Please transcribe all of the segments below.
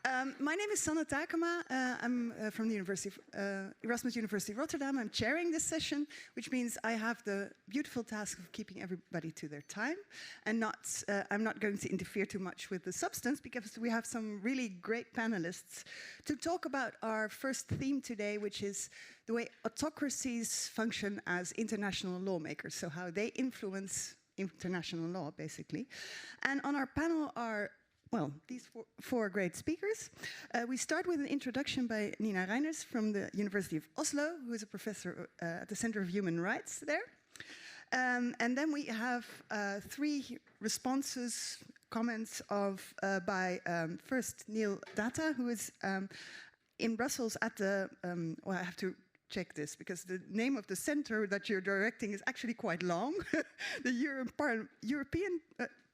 My name is Sanne Takema. I'm from the Erasmus University of Rotterdam. I'm chairing this session, which means I have the beautiful task of keeping everybody to their time, and I'm not going to interfere too much with the substance, because we have some really great panelists to talk about our first theme today, which is the way autocracies function as international lawmakers, so how they influence international law, basically. And on our panel are these four great speakers. We start with an introduction by Nina Reiners from the University of Oslo, who is a professor at the Center of Human Rights there. And then we have three responses, comments by first Neil Datta, who is in Brussels at the, I have to check this, because the name of the center that you're directing is actually quite long. The European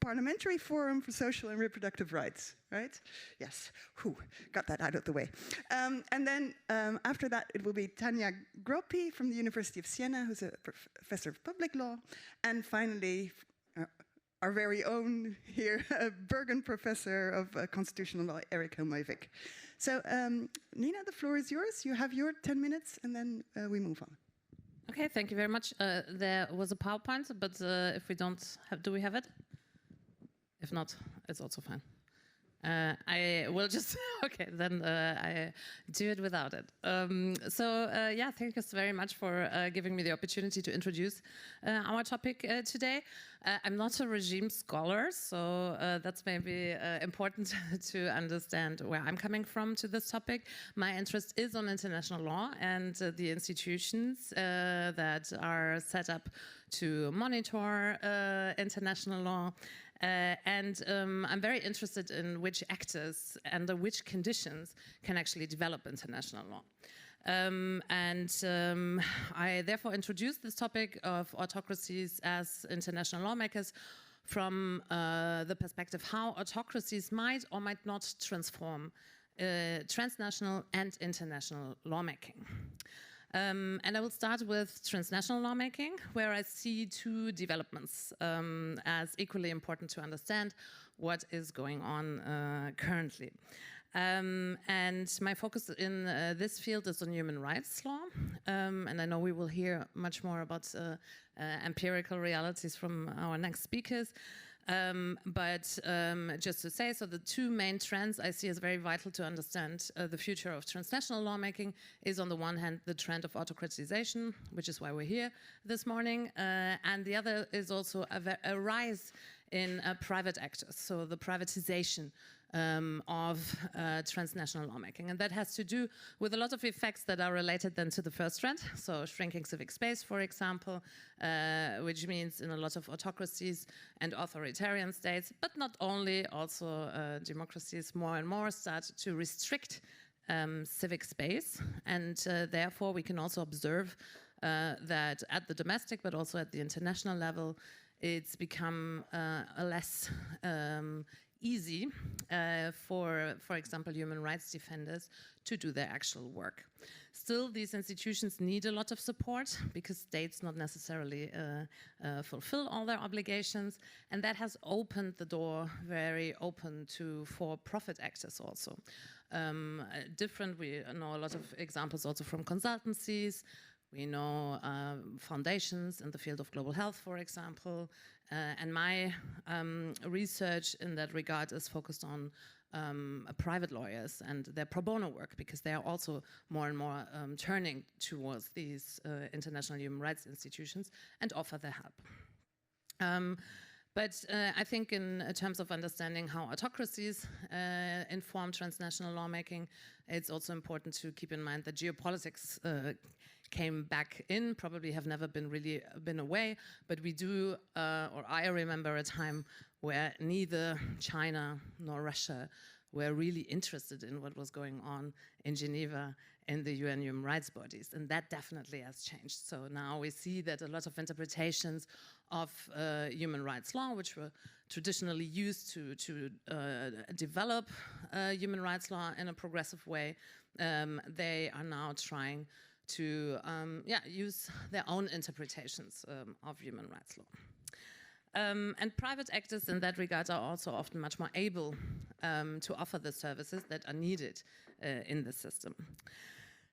Parliamentary Forum for Social and Reproductive Rights, right? Yes, got that out of the way. And then after that, it will be Tanja Groppi from the University of Siena, who's a professor of public law. And finally, our very own here, Bergen professor of constitutional law, Erik Helmoivik. So Nina, the floor is yours. You have your 10 minutes, and then we move on. Okay, thank you very much. There was a PowerPoint, but if we don't have, do we have it? If not, it's also fine. I will just, okay, then I do it without it. Yeah, thank you very much for giving me the opportunity to introduce our topic today. I'm not a regime scholar, so that's maybe important to understand where I'm coming from to this topic. My interest is on international law and the institutions that are set up to monitor international law. I'm very interested in which actors under which conditions can actually develop international law. I therefore introduced this topic of autocracies as international lawmakers from the perspective how autocracies might or might not transform transnational and international lawmaking. And I will start with transnational lawmaking, where I see two developments as equally important to understand what is going on currently. And my focus in this field is on human rights law. And I know we will hear much more about empirical realities from our next speakers. Just to say, so the two main trends I see as very vital to understand the future of transnational lawmaking is, on the one hand, the trend of autocratization, which is why we're here this morning, and the other is also a rise in private actors, so the privatization of transnational lawmaking. And that has to do with a lot of effects that are related then to the first trend, so shrinking civic space, for example, which means in a lot of autocracies and authoritarian states, but not only, also democracies more and more start to restrict civic space. And therefore, we can also observe that at the domestic, but also at the international level, it's become less easy for example, human rights defenders to do their actual work. Still, these institutions need a lot of support because states not necessarily fulfill all their obligations, and that has opened the door very open to for-profit actors also. We know a lot of examples also from consultancies. We know foundations in the field of global health, for example, and my research in that regard is focused on private lawyers and their pro bono work, because they are also more and more turning towards these international human rights institutions and offer their help. I think in terms of understanding how autocracies inform transnational lawmaking, it's also important to keep in mind that geopolitics came back in, probably have never been away, but we do, or I remember a time where neither China nor Russia were really interested in what was going on in Geneva in the UN human rights bodies, and that definitely has changed. So now we see that a lot of interpretations of human rights law, which were traditionally used to develop human rights law in a progressive way, they are now trying to use their own interpretations of human rights law. And private actors in that regard are also often much more able to offer the services that are needed in the system.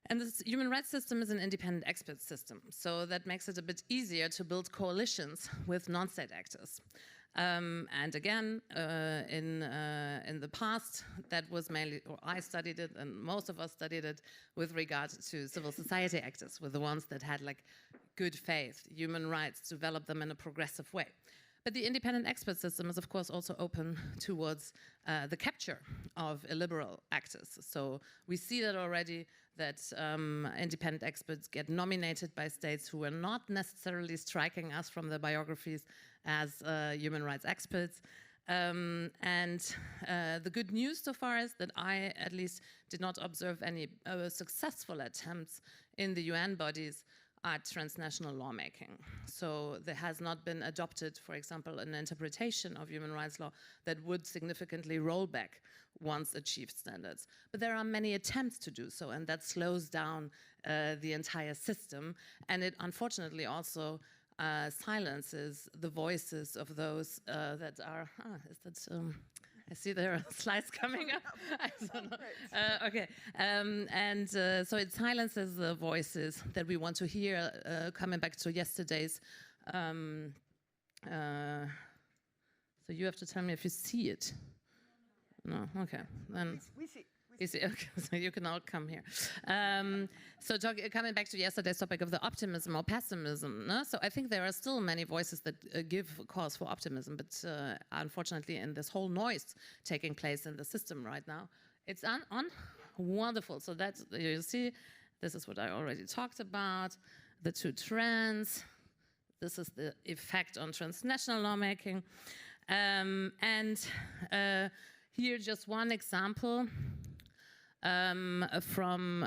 And this human rights system is an independent expert system, so that makes it a bit easier to build coalitions with non-state actors. And again, in the past, that was mainly, or I studied it, and most of us studied it with regard to civil society actors, with the ones that had like good faith, human rights, develop them in a progressive way. But the independent expert system is, of course, also open towards the capture of illiberal actors. So we see that already, that independent experts get nominated by states who are not necessarily striking us from their biographies as human rights experts. The good news so far is that I, at least, did not observe any successful attempts in the UN bodies at transnational lawmaking. So there has not been adopted, for example, an interpretation of human rights law that would significantly roll back once achieved standards. But there are many attempts to do so, and that slows down the entire system. And it unfortunately also silences the voices of those that are, I see there are slides coming up. I don't know. Okay, so it silences the voices that we want to hear. Coming back to yesterday's, so you have to tell me if you see it. No, okay, then. We see. Okay, so you can all come here. Coming back to yesterday's topic of the optimism or pessimism, no? So I think there are still many voices that give cause for optimism, but unfortunately in this whole noise taking place in the system right now, it's wonderful. So that's, you see, this is what I already talked about, the two trends. This is the effect on transnational lawmaking. Here just one example from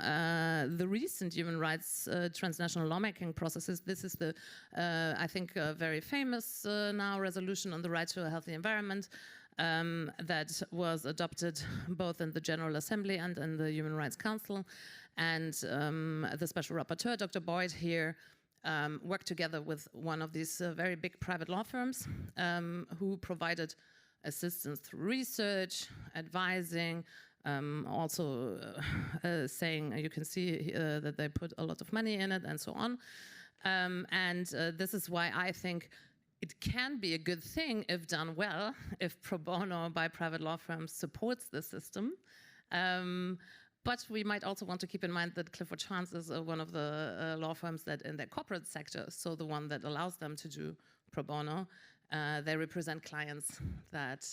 the recent human rights transnational lawmaking processes. This is the, I think, very famous now resolution on the right to a healthy environment that was adopted both in the General Assembly and in the Human Rights Council. And the special rapporteur, Dr. Boyd, here worked together with one of these very big private law firms who provided assistance through research, advising, also saying, you can see that they put a lot of money in it and so on. This is why I think it can be a good thing if done well, if pro bono by private law firms supports the system. But we might also want to keep in mind that Clifford Chance is one of the law firms that in their corporate sector, so the one that allows them to do pro bono, they represent clients that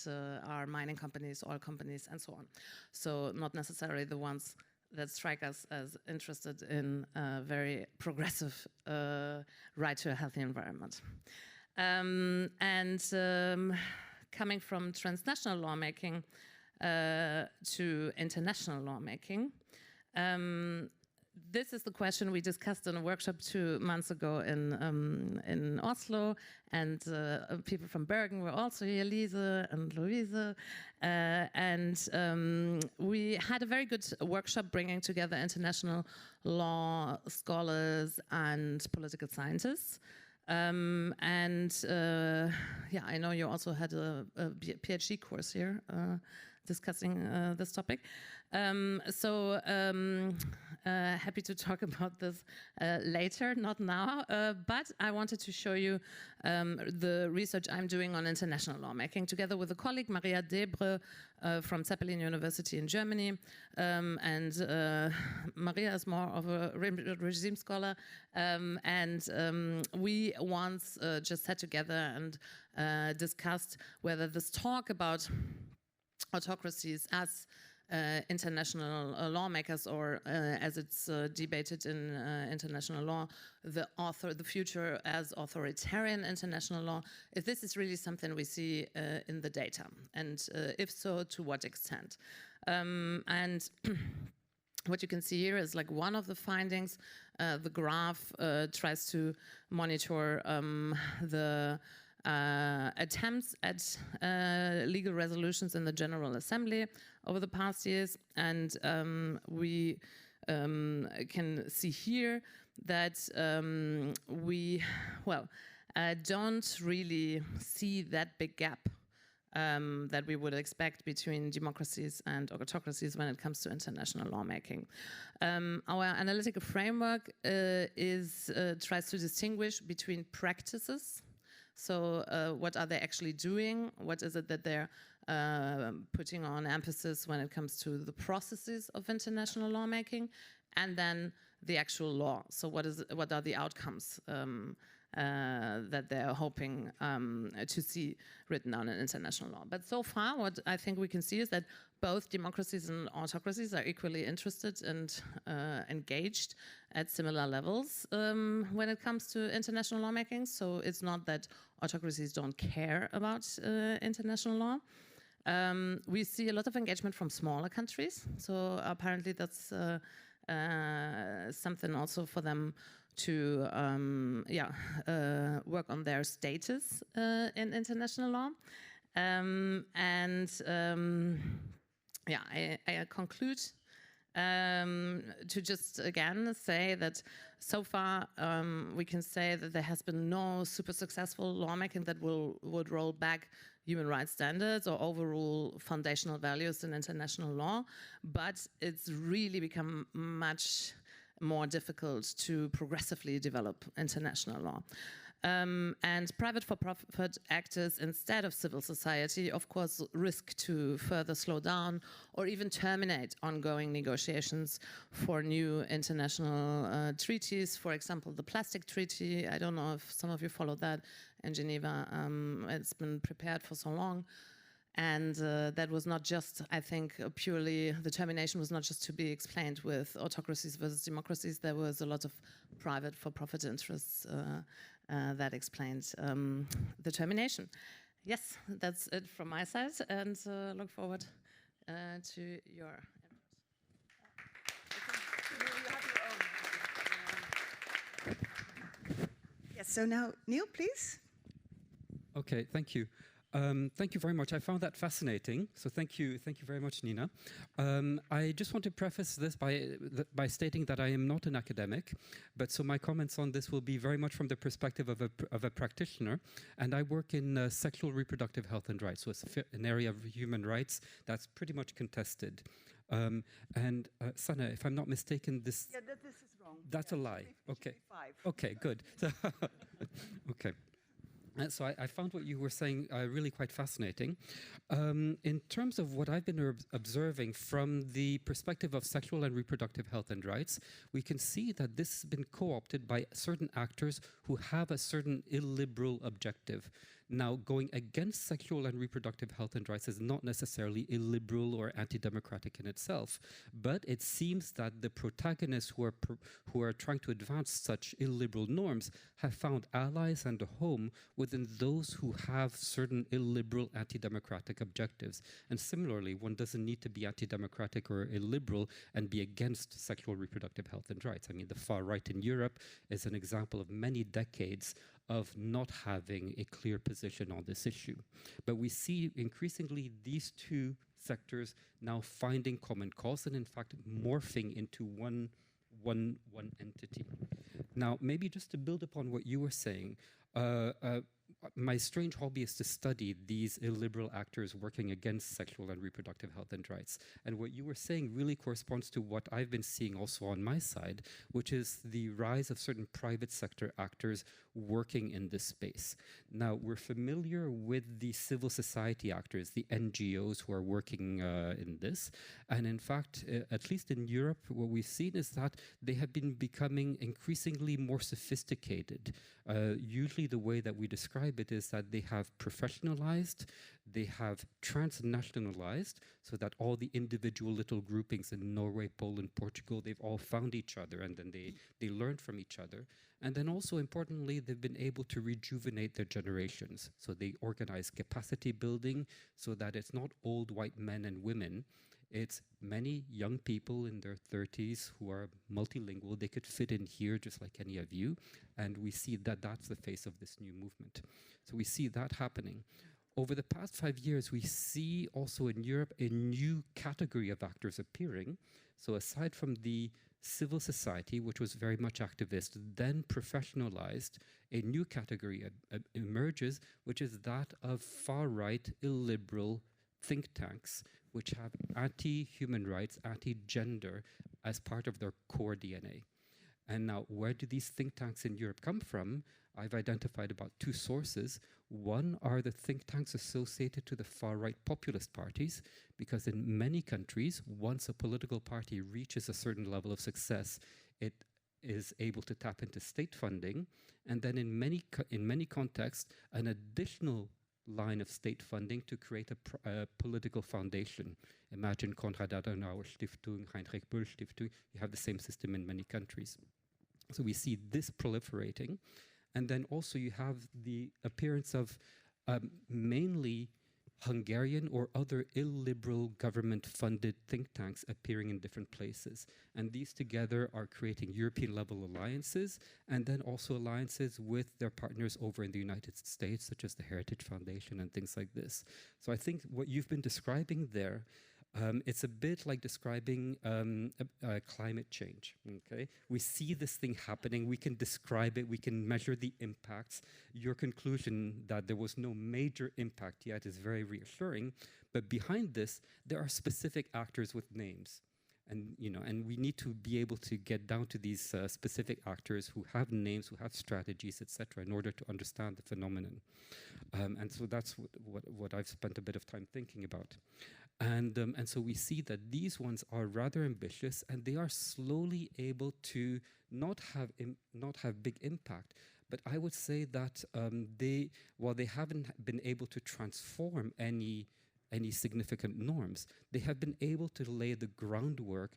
are mining companies, oil companies, and so on. So not necessarily the ones that strike us as interested in a very progressive right to a healthy environment. Coming from transnational lawmaking to international lawmaking, this is the question we discussed in a workshop 2 months ago in Oslo, and people from Bergen were also here, Lise and Louise. We had a very good workshop bringing together international law scholars and political scientists. Yeah, I know you also had a PhD course here discussing this topic. Happy to talk about this later, not now, but I wanted to show you the research I'm doing on international lawmaking together with a colleague, Maria Debre, from Zeppelin University in Germany. Maria is more of a regime scholar, we once just sat together and discussed whether this talk about autocracies as international lawmakers, or as it's debated in international law, the future as authoritarian international law, if this is really something we see in the data, and if so, to what extent. What you can see here is like one of the findings. The graph tries to monitor the attempts at legal resolutions in the General Assembly over the past years, and we can see here that don't really see that big gap that we would expect between democracies and autocracies when it comes to international lawmaking. Our analytical framework tries to distinguish between practices. So what are they actually doing? What is it that they're putting on emphasis when it comes to the processes of international lawmaking? And then the actual law. So what are the outcomes that they're hoping to see written down in international law. But so far, what I think we can see is that both democracies and autocracies are equally interested and engaged at similar levels when it comes to international lawmaking. So it's not that autocracies don't care about international law. We see a lot of engagement from smaller countries. So apparently that's something also for them to work on their status in international law. I conclude to just again say that so far we can say that there has been no super successful lawmaking that would roll back human rights standards or overrule foundational values in international law, but it's really become much more difficult to progressively develop international law. And private for-profit actors instead of civil society, of course, risk to further slow down or even terminate ongoing negotiations for new international treaties. For example, the plastic treaty, I don't know if some of you followed that in Geneva. It's been prepared for so long. And that was not just, I think, purely, the termination was not just to be explained with autocracies versus democracies. There was a lot of private for-profit interests that explained the termination. Yes, that's it from my side, and look forward to your Yes, so now, Neil, please. Okay, thank you. Thank you very much. I found that fascinating. So thank you very much, Nina. I just want to preface this by stating that I am not an academic, but so my comments on this will be very much from the perspective of a practitioner, and I work in sexual reproductive health and rights, so it's an area of human rights that's pretty much contested. Sana, if I'm not mistaken, this Yeah, this is wrong. That's a lie. Okay. Okay, good. Okay. So I found what you were saying really quite fascinating. In terms of what I've been observing from the perspective of sexual and reproductive health and rights, we can see that this has been co-opted by certain actors who have a certain illiberal objective. Now, going against sexual and reproductive health and rights is not necessarily illiberal or anti-democratic in itself, but it seems that the protagonists who are trying to advance such illiberal norms have found allies and a home within those who have certain illiberal anti-democratic objectives. And similarly, one doesn't need to be anti-democratic or illiberal and be against sexual reproductive health and rights. I mean, the far right in Europe is an example of many decades of not having a clear position on this issue. But we see increasingly these two sectors now finding common cause and in fact morphing into one entity. Now, maybe just to build upon what you were saying, my strange hobby is to study these illiberal actors working against sexual and reproductive health and rights. And what you were saying really corresponds to what I've been seeing also on my side, which is the rise of certain private sector actors working in this space. Now, we're familiar with the civil society actors, the NGOs who are working in this. And in fact, at least in Europe, what we've seen is that they have been becoming increasingly more sophisticated. Usually the way that we describe it is that they have professionalized, they have transnationalized, so that all the individual little groupings in Norway, Poland, Portugal, they've all found each other and then they learned from each other. And then also importantly, they've been able to rejuvenate their generations. So they organize capacity building so that it's not old white men and women. It's many young people in their 30s who are multilingual. They could fit in here just like any of you. And we see that that's the face of this new movement. So we see that happening. over the past 5 years, we see also in Europe a new category of actors appearing. So aside from the civil society, which was very much activist, then professionalized, a new category emerges, which is that of far-right, illiberal think tanks, which have anti-human rights, anti-gender as part of their core DNA. And now, where do these think tanks in Europe come from? I've identified about 2 sources. One are the think tanks associated to the far-right populist parties, because in many countries, once a political party reaches a certain level of success, it is able to tap into state funding, and then in many contexts, an additional line of state funding to create a political foundation. Imagine Konrad Adenauer Stiftung, Heinrich Böll Stiftung. You have the same system in many countries. So we see this proliferating. And then also you have the appearance of mainly Hungarian or other illiberal government-funded think tanks appearing in different places. And these together are creating European-level alliances, and then also alliances with their partners over in the United States, such as the Heritage Foundation and things like this. So I think what you've been describing there, it's a bit like describing climate change, okay? We see this thing happening, we can describe it, we can measure the impacts. Your conclusion that there was no major impact yet is very reassuring, but behind this, there are specific actors with names. And, you know, and we need to be able to get down to these specific actors who have names, who have strategies, etc., in order to understand the phenomenon. And so that's what I've spent a bit of time thinking about. And so we see that these ones are rather ambitious, and they are slowly able to not have big impact. But I would say that while they haven't been able to transform any significant norms, they have been able to lay the groundwork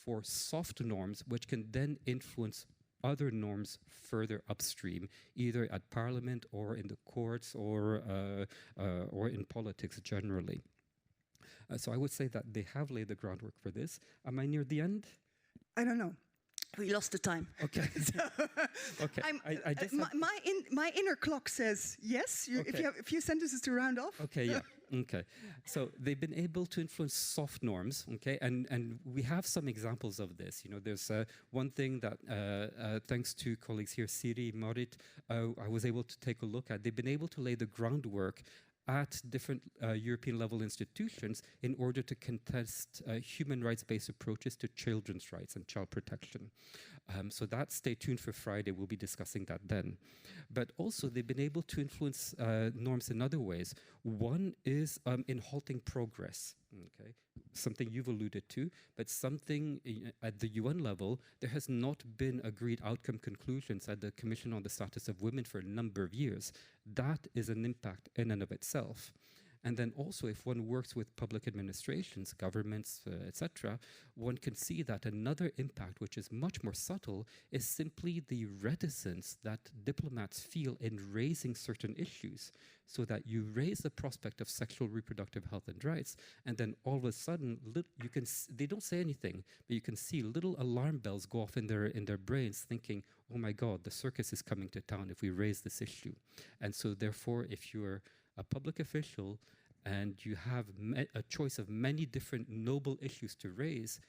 for soft norms, which can then influence other norms further upstream, either at parliament or in the courts or in politics generally. So I would say that they have laid the groundwork for this. Am I near the end? I don't know. We lost the time. Okay. Okay. I just my inner clock says yes. Okay. If you have a few sentences to round off. Okay. Yeah. Okay. So they've been able to influence soft norms. Okay. And we have some examples of this. You know, there's one thing that thanks to colleagues here, Siri, Marit, I was able to take a look at. They've been able to lay the groundwork at different European level institutions in order to contest human rights-based approaches to children's rights and child protection. So that, stay tuned for Friday, we'll be discussing that then. But also they've been able to influence norms in other ways. One is in halting progress, okay? Something you've alluded to, but something at the UN level, there has not been agreed outcome conclusions at the Commission on the Status of Women for a number of years. That is an impact in and of itself. And then also, if one works with public administrations, governments, etc., one can see that another impact, which is much more subtle, is simply the reticence that diplomats feel in raising certain issues, so that you raise the prospect of sexual reproductive health and rights, and then all of a sudden, you can they don't say anything, but you can see little alarm bells go off in their brains, thinking, oh my God, the circus is coming to town if we raise this issue. And so therefore, if you're a public official and you have a choice of many different noble issues to raise,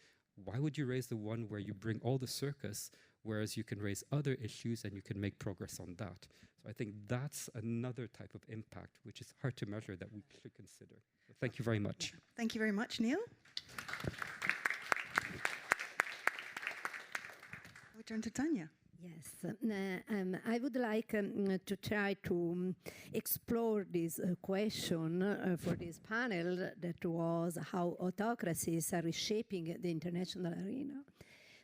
why would you raise the one where you bring all the circus, whereas you can raise other issues and you can make progress on that? So I think that's another type of impact which is hard to measure that we should consider. So thank you very much. Thank you very much, Neil. We turn to Tanya. Yes, I would like to try to explore this question for this panel, that was how autocracies are reshaping the international arena,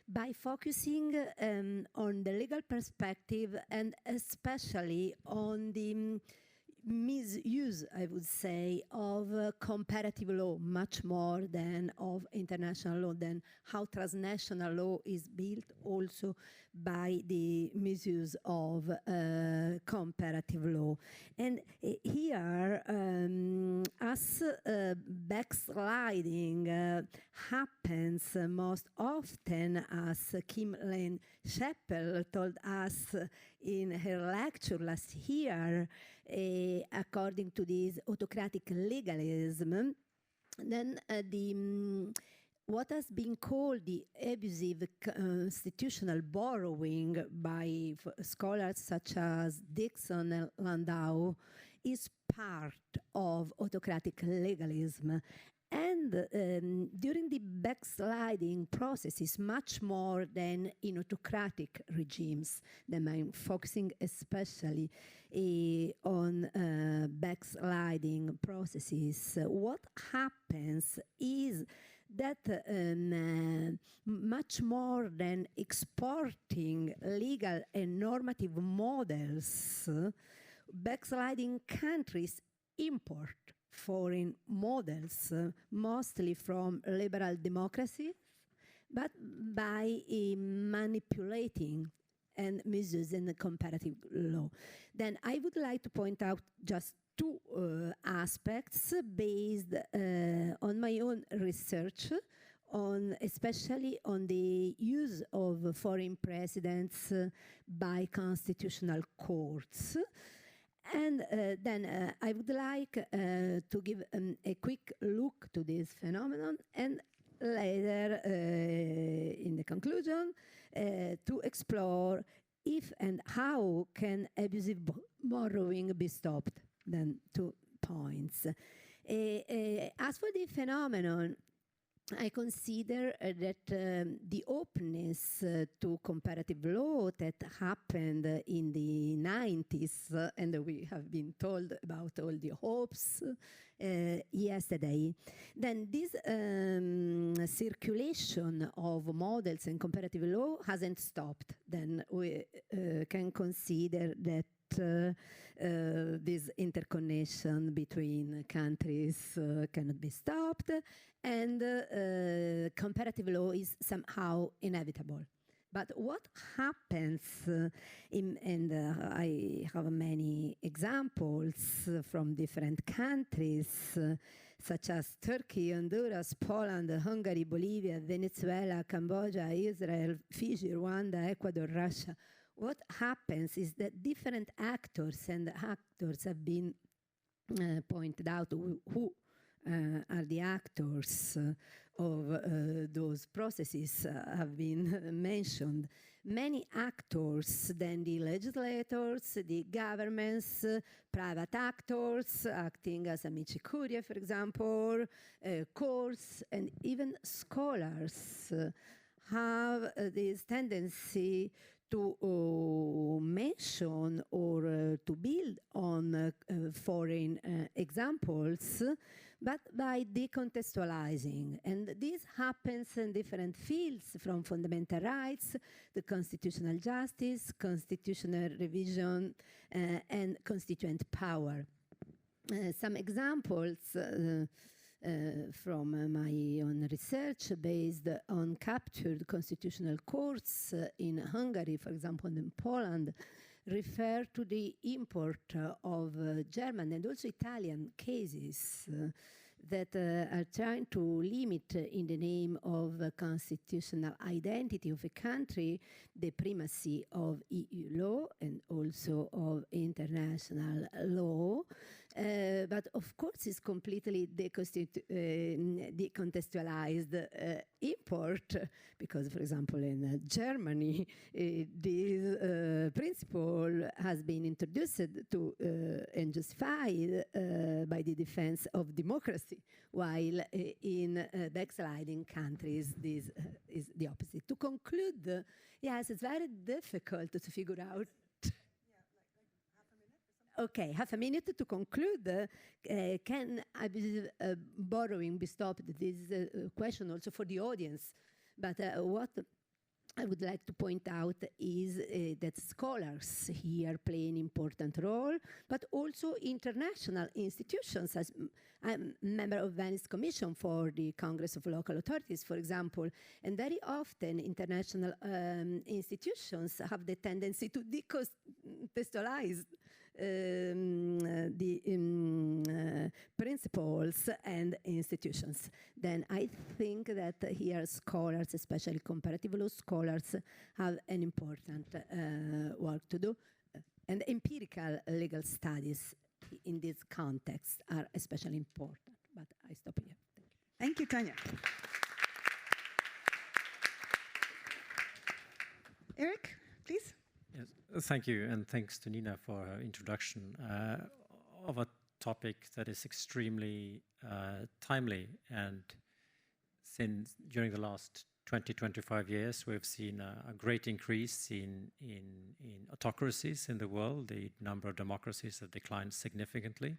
by focusing on the legal perspective and especially on the misuse, I would say, of comparative law, much more than of international law, than how transnational law is built also by the misuse of comparative law. And here, as backsliding happens most often, as Kim Lane Chappell told us in her lecture last year, according to this autocratic legalism, then what has been called the abusive constitutional borrowing by scholars such as Dixon and Landau is part of autocratic legalism. And during the backsliding process is much more than in autocratic regimes. Then I'm focusing especially on backsliding processes. What happens is that much more than exporting legal and normative models, backsliding countries import foreign models, mostly from liberal democracies, but by manipulating and misusing the comparative law. Then I would like to point out just two aspects based on my own research, especially on the use of foreign precedents by constitutional courts. And then I would like to give a quick look to this phenomenon, and later in the conclusion to explore if and how can abusive borrowing be stopped. Then 2 points. As for the phenomenon, I consider that the openness to comparative law that happened in the 90s, and we have been told about all the hopes yesterday, then this circulation of models and comparative law hasn't stopped. Then we can consider that this interconnection between countries cannot be stopped, and comparative law is somehow inevitable. But what happens, and I have many examples from different countries, such as Turkey, Honduras, Poland, Hungary, Bolivia, Venezuela, Cambodia, Israel, Fiji, Rwanda, Ecuador, Russia. What happens is that different actors, and actors have been pointed out who are the actors of those processes have been mentioned. Many actors, then the legislators, the governments, private actors acting as amici curiae, for example, courts, and even scholars have this tendency to mention or to build on foreign examples, but by decontextualizing. And this happens in different fields, from fundamental rights to constitutional justice, constitutional revision, and constituent power. Some examples from my own research based on captured constitutional courts in Hungary, for example, and in Poland, refer to the import of German and also Italian cases that are trying to limit, in the name of constitutional identity of a country, the primacy of EU law and also of international law. But of course, it's completely decontextualized import, because, for example, in Germany, this principle has been introduced to and justified by the defense of democracy, while in backsliding countries, this is the opposite. To conclude, yes, it's very difficult to figure out. Okay, half a minute to conclude. Can abusive borrowing be stopped? This is a question also for the audience. But what I would like to point out is that scholars here play an important role, but also international institutions. As I'm a member of Venice Commission for the Congress of Local Authorities, for example, and very often international institutions have the tendency to decontextualize the principles and institutions. Then I think that here scholars, especially comparative law scholars, have an important work to do. And empirical legal studies in this context are especially important. But I stop here. Thank you, Tanya. Eric, please. Yes, thank you, and thanks to Nina for her introduction of a topic that is extremely timely. And since during the last 20-25 years, we've seen a great increase in autocracies in the world. The number of democracies have declined significantly.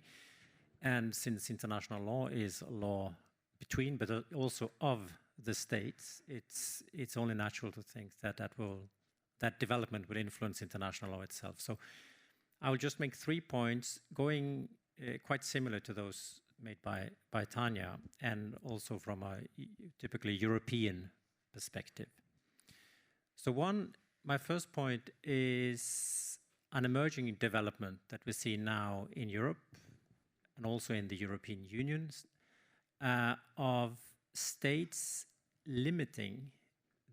And since international law is a law between, but also of the states, it's only natural to think that that development will influence international law itself. So I will just make 3 points, going quite similar to those made by Tanya, and also from a typically European perspective. So my first point is an emerging development that we see now in Europe and also in the European Union of states limiting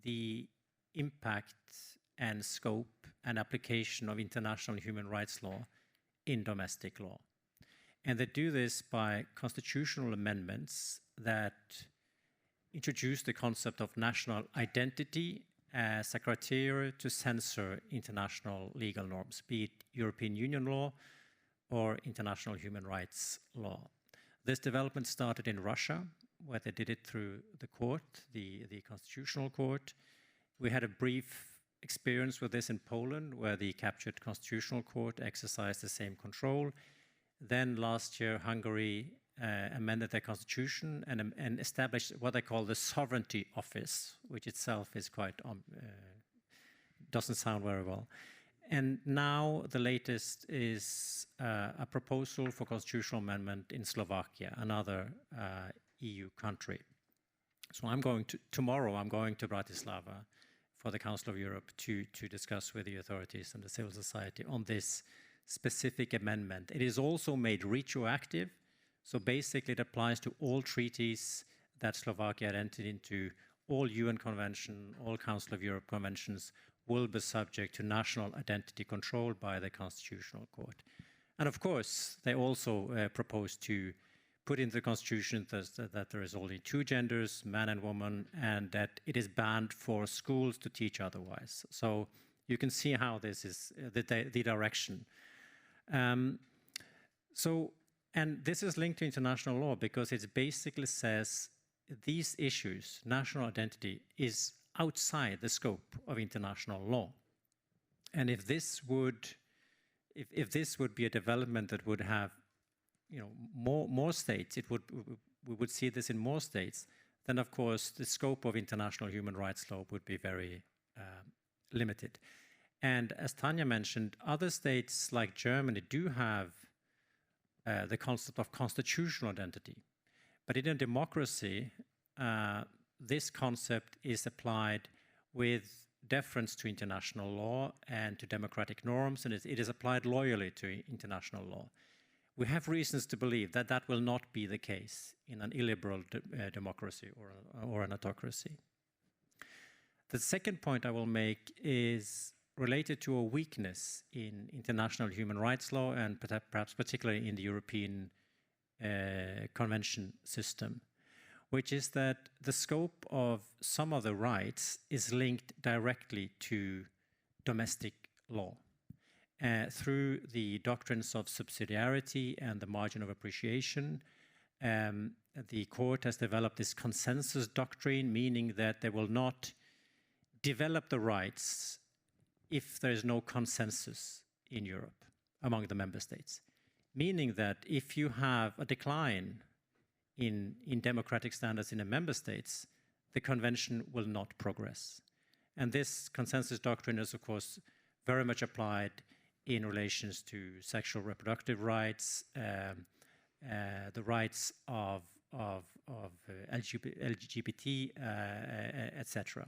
the impact and scope and application of international human rights law in domestic law. And they do this by constitutional amendments that introduce the concept of national identity as a criteria to censor international legal norms, be it European Union law or international human rights law. This development started in Russia, where they did it through the court, the Constitutional Court. We had a brief experience with this in Poland, where the captured Constitutional Court exercised the same control. Then last year, Hungary amended their constitution and established what they call the Sovereignty Office, which itself is quite, doesn't sound very well. And now the latest is a proposal for constitutional amendment in Slovakia, another EU country. So tomorrow I'm going to Bratislava for the Council of Europe to discuss with the authorities and the civil society on this specific amendment. It is also made retroactive, so basically it applies to all treaties that Slovakia had entered into. All UN convention, all Council of Europe conventions will be subject to national identity control by the Constitutional Court. And of course, they also propose to put into the Constitution that there is only 2 genders, man and woman, and that it is banned for schools to teach otherwise. So you can see how this is the direction. And this is linked to international law because it basically says these issues, national identity, is outside the scope of international law. And if this would be a development that would have, more states, we would see this in more states, then of course the scope of international human rights law would be very limited. And as Tanya mentioned, other states like Germany do have the concept of constitutional identity. But in a democracy, this concept is applied with deference to international law and to democratic norms, and it is applied loyally to international law. We have reasons to believe that that will not be the case in an illiberal democracy or an autocracy. The second point I will make is related to a weakness in international human rights law and perhaps particularly in the European convention system, which is that the scope of some of the rights is linked directly to domestic law. Through the doctrines of subsidiarity and the margin of appreciation, the court has developed this consensus doctrine, meaning that they will not develop the rights if there is no consensus in Europe among the member states. Meaning that if you have a decline in democratic standards in the member states, the convention will not progress. And this consensus doctrine is, of course, very much applied in relations to sexual reproductive rights, the rights of LGBT, etc.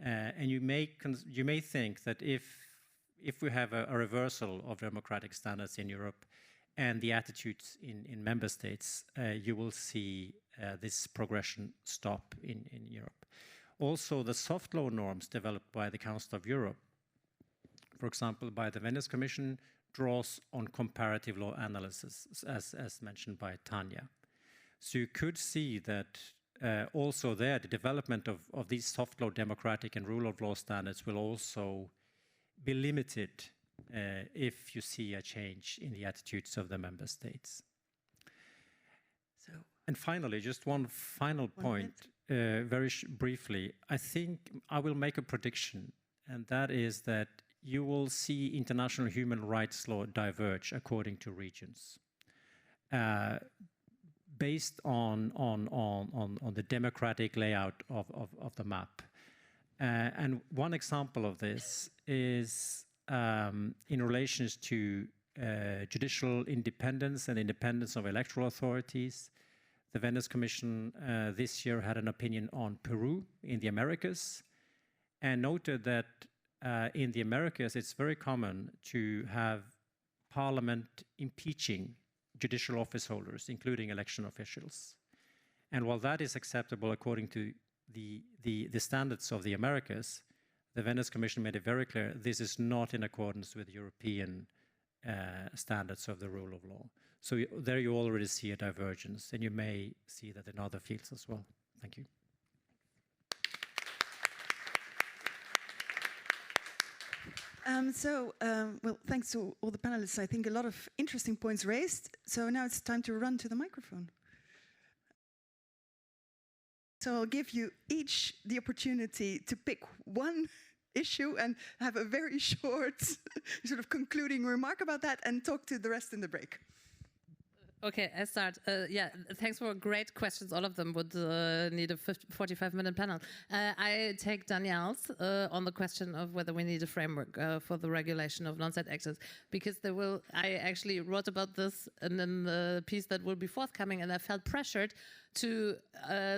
And you may think that if we have a reversal of democratic standards in Europe and the attitudes in member states, you will see this progression stop in Europe. Also, the soft law norms developed by the Council of Europe for example, by the Venice Commission, draws on comparative law analysis, as mentioned by Tanya. So you could see that also there, the development of these soft law, democratic and rule of law standards will also be limited if you see a change in the attitudes of the member states. So, and finally, just one final point, very briefly. I think I will make a prediction, and that is that you will see international human rights law diverge according to regions, based on the democratic layout of the map. And one example of this is in relation to judicial independence and independence of electoral authorities. The Venice Commission this year had an opinion on Peru in the Americas and noted that in the Americas it's very common to have parliament impeaching judicial office holders, including election officials. And while that is acceptable according to the standards of the Americas, the Venice Commission made it very clear this is not in accordance with European standards of the rule of law. So there you already see a divergence, and you may see that in other fields as well. Thank you. Well, thanks to all the panelists. I think a lot of interesting points raised. So now it's time to run to the microphone. So I'll give you each the opportunity to pick one issue and have a very short sort of concluding remark about that and talk to the rest in the break. Okay, I start. Yeah, thanks for great questions. All of them would need a 45-minute panel. I take Danielle's on the question of whether we need a framework for the regulation of non-state actors, because I actually wrote about this in the piece that will be forthcoming, and I felt pressured to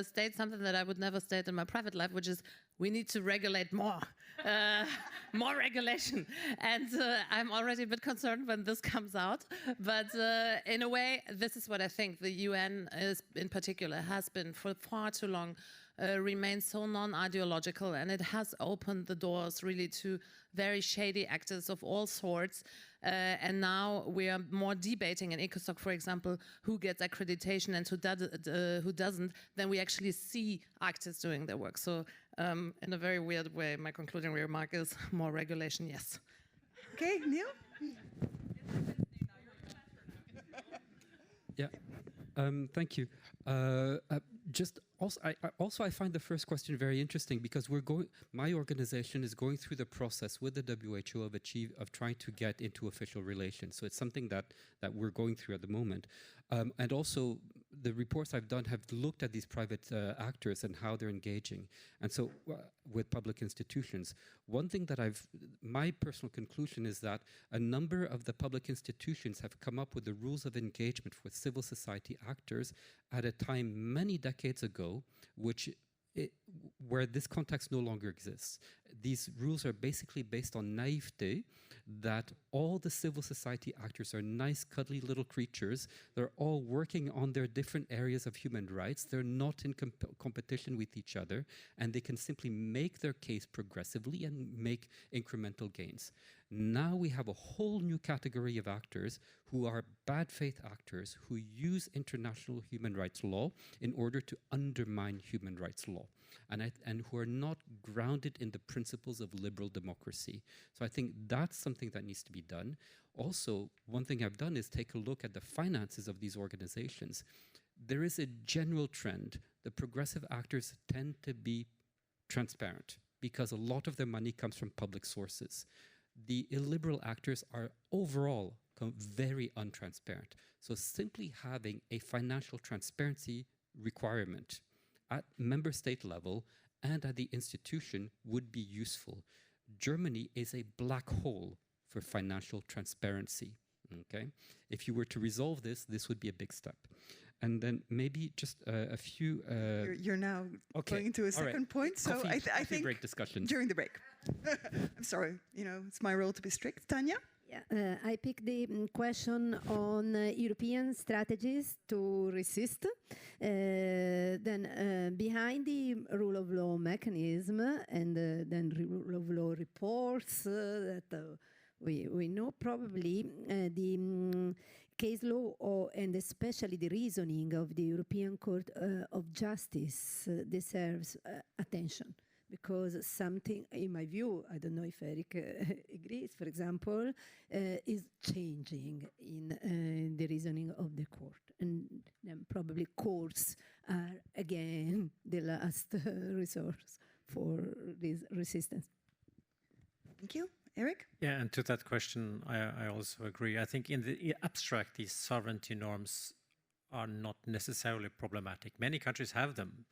state something that I would never state in my private life, which is we need to regulate more. More regulation. And I'm already a bit concerned when this comes out. But in a way, this is what I think. The UN in particular has been for far too long remains so non-ideological, and it has opened the doors really to very shady actors of all sorts. And now we are more debating in ECOSOC, for example, who gets accreditation and who doesn't, than we actually see actors doing their work. So in a very weird way, my concluding remark is more regulation, yes. Okay, Neil? Yeah, thank you. I find the first question very interesting, because my organization is going through the process with the WHO of trying to get into official relations. So it's something that we're going through at the moment. And also the reports I've done have looked at these private actors and how they're engaging. And so with public institutions, one thing that my personal conclusion is that a number of the public institutions have come up with the rules of engagement with civil society actors at a time many decades ago, where this context no longer exists. These rules are basically based on naivete, that all the civil society actors are nice, cuddly little creatures. They're all working on their different areas of human rights. They're not in competition with each other, and they can simply make their case progressively and make incremental gains. Now we have a whole new category of actors who are bad faith actors who use international human rights law in order to undermine human rights law, and who are not grounded in the principles of liberal democracy. So I think that's something that needs to be done. Also, one thing I've done is take a look at the finances of these organizations. There is a general trend. The progressive actors tend to be transparent because a lot of their money comes from public sources. The illiberal actors are overall very untransparent. So simply having a financial transparency requirement at member state level and at the institution would be useful. Germany is a black hole for financial transparency. Okay, if you were to resolve this, this would be a big step. And then maybe just a few. You're now going into a second point. So I think break discussion during the break. I'm sorry. It's my role to be strict. Tanya. Yeah, I picked the question on European strategies to resist. Then behind the rule of law mechanism and then rule of law reports that we know probably the case law and especially the reasoning of the European Court of Justice deserves attention. Because something, in my view, I don't know if Eric agrees, for example, is changing in the reasoning of the court. And then probably courts are, again, the last resource for this resistance. Thank you. Eric? Yeah, and to that question, I also agree. I think in the abstract, these sovereignty norms are not necessarily problematic. Many countries have them,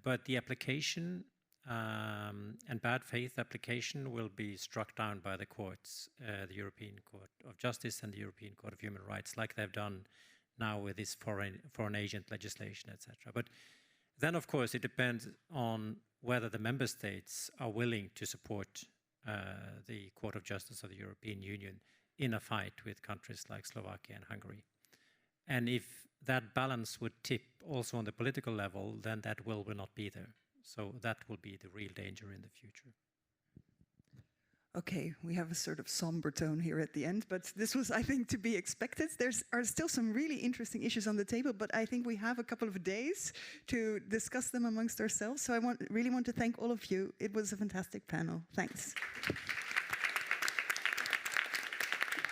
but the application and bad faith application will be struck down by the courts, the European Court of Justice and the European Court of Human Rights, like they've done now with this foreign agent legislation, etc. But then, of course, it depends on whether the member states are willing to support the Court of Justice of the European Union in a fight with countries like Slovakia and Hungary. And if that balance would tip also on the political level, then that will not be there. So that will be the real danger in the future. Okay, we have a sort of somber tone here at the end, but this was, I think, to be expected. There are still some really interesting issues on the table, but I think we have a couple of days to discuss them amongst ourselves. So I really want to thank all of you. It was a fantastic panel. Thanks.